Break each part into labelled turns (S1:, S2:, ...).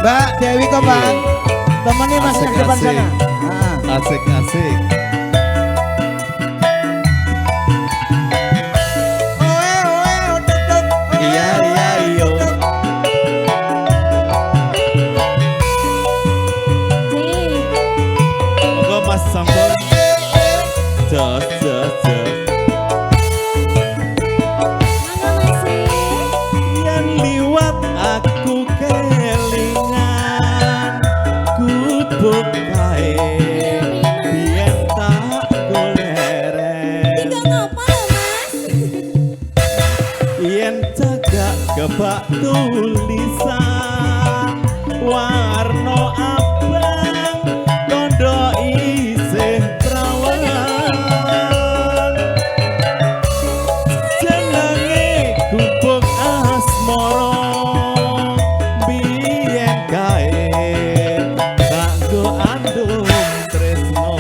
S1: Mbak Dewi kok Bang. Temennya masih di depan sana.
S2: Asik. Iya, iyo. Moga Mas sampun. Jos. Yang liwat aku kelingan gubuk kae biyen tak goleren. Yen cagak kebak tulisan warna abang tondo isih prawan jenenge gubuk asmara biyen kae tak go andum tresno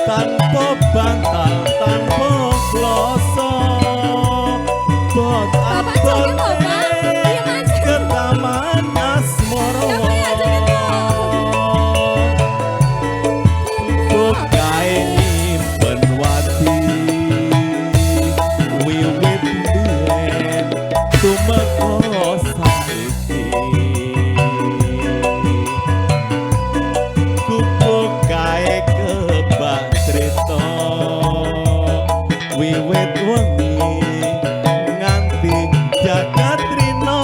S2: tanpa bantal tanpa kloso bot abot ke taman asmara bukae nyimpen wati wiwit biyen tumeka saiki gubuk kae kebak crita wiwit wengi nganti jagat rina.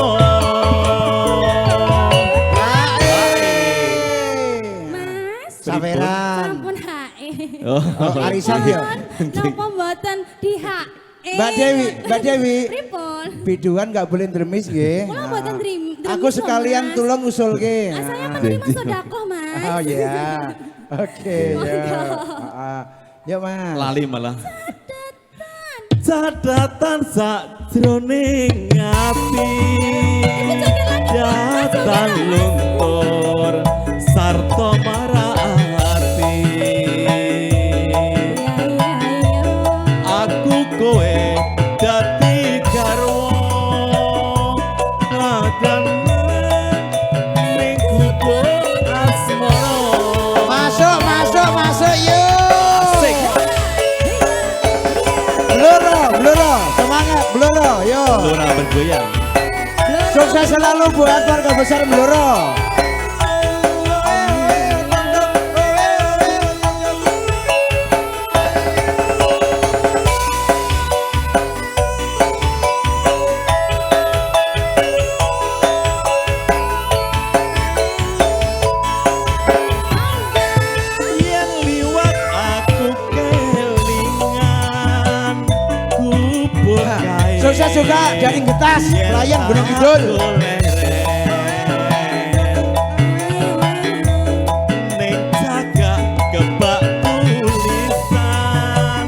S1: Saweran.
S3: Sampun hae.
S1: Oh, arisan ya.
S3: Napa mboten di hae?
S1: Mbak Dewi.
S3: Pripun?
S1: Biduan nggak boleh dremis nggih.
S3: Kula mboten
S1: Aku sekalian tulung usulke.
S3: Saya menerima sedekah, Mas.
S1: Oh iya. Oke ya. Yuk Mas.
S2: Lali malah. Cadatan sakjroning ati jatan luntur sarta marati aku kowe dadi garwa adan ning gubuk asmara.
S1: Masuk yuk.
S2: Asik.
S1: Bluro, semangat Bluro, yuk.
S2: Luna bergoyang.
S1: Sukses selalu buat keluarga besar Bluro.
S2: Yang liwat aku kelingan gubuk kae.
S1: Sukses juga dari Getas, pelayan Gunung Kidul.
S2: Ning cagak kebak tulisan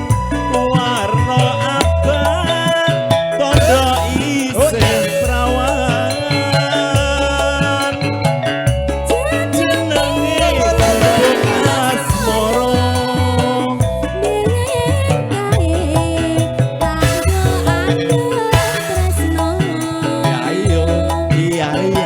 S2: warna abang tondo isih prawan jenenge gubuk asmara. Iya iyo.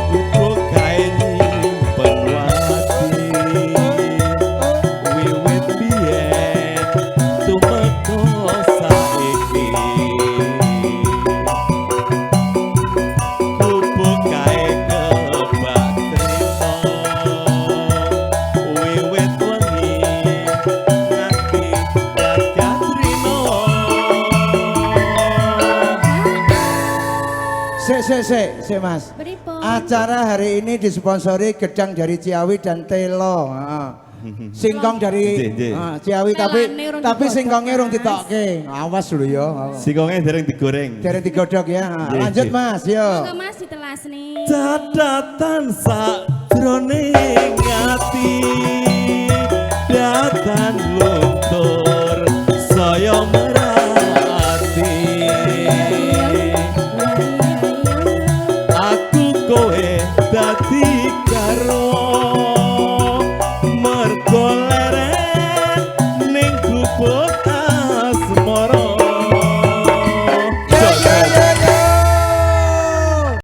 S2: Gubuk kae nyimpen wati wiwit biyen tumeka saiki gubuk kae kebak crita wiwit wengi nganti jagat rina.
S1: Sik Mas.
S3: Pripun?
S1: Acara hari ini disponsori gedang dari Ciawi dan telo. Singkong dari Ciawi tapi singkongnya urung ditokke. Awas dulu ya.
S2: Singkongnya dereng digoreng.
S1: Dereng digodhog ya. Lanjut Mas, yo.
S3: Monggo Mas ditelasni.
S2: Cadatan sakjroning ati datan luntur saya merati